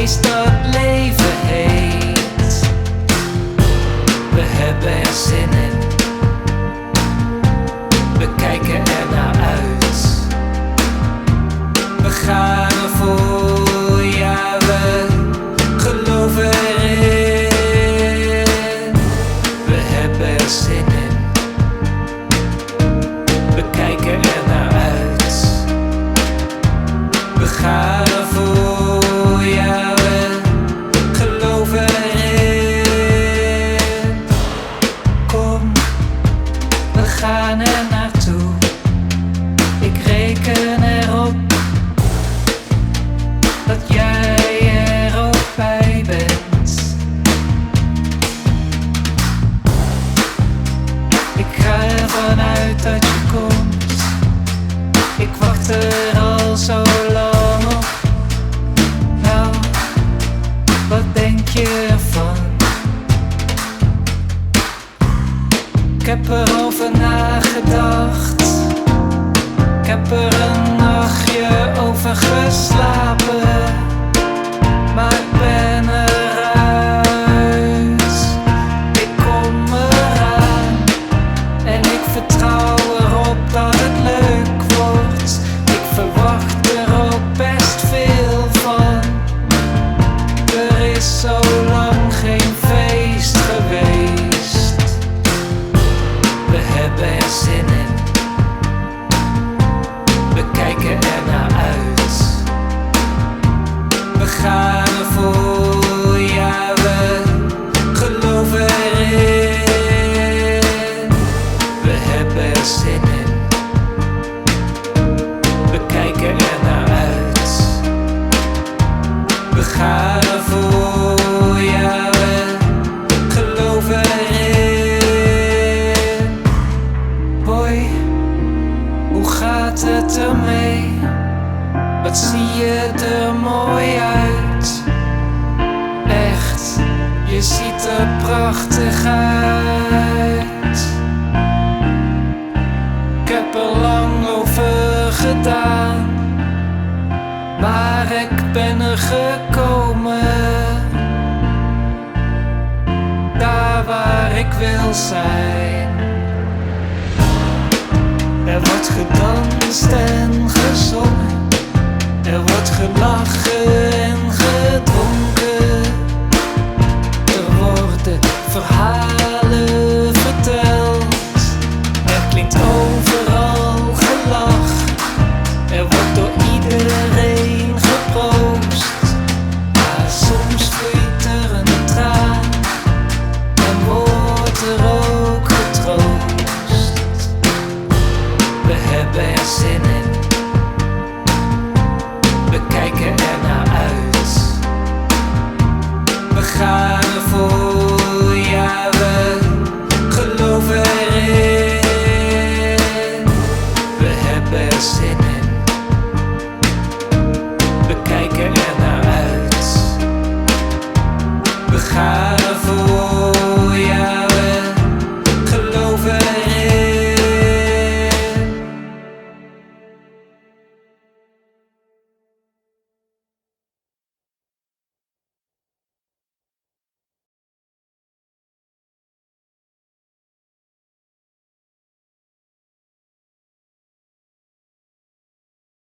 feest dat leven heet. We hebben er zin in, we kijken ernaar uit. We gaan ervoor, ja we geloven erin. We hebben er zin in, we kijken ernaar uit. We gaan ervoor, ja we geloven erin. Kom, we gaan er naartoe. Ik reken erop dat jij er ook bij bent. Ik ga ervan uit dat je komt. Ik wacht er al zo lang op. Nou, wat denk je ervan? Ik heb erover nagedacht. Ik heb er een nachtje over geslapen, maar ik ben eruit. Ik kom eraan en ik vertrouw erop dat het leuk wordt. Ik verwacht er ook best veel van. Er is zo lang geen feest geweest. We hebben er zin in, we kijken ernaar uit. We gaan ervoor, ja we geloven erin. We hebben er zin in, we kijken ernaar uit. We gaan ervoor, ja we geloven erin. Boy, hoe gaat het ermee? Wat zie je er mooi uit? Echt, je ziet er prachtig uit. Ik heb er lang over gedaan, maar ik ben er gekomen. Daar waar ik wil zijn. Er wordt gedanst en gezongen, er wordt gelachen en gedronken. Er worden verhalen verteld, er klinkt overal gelach. Er wordt door iedereen geproost, maar soms vloeit er een traan en wordt er ook getroost. We hebben er zin in, we kijken ernaar uit. We gaan ervoor, ja we geloven erin. We hebben er zin in, we kijken ernaar uit. We gaan ervoor.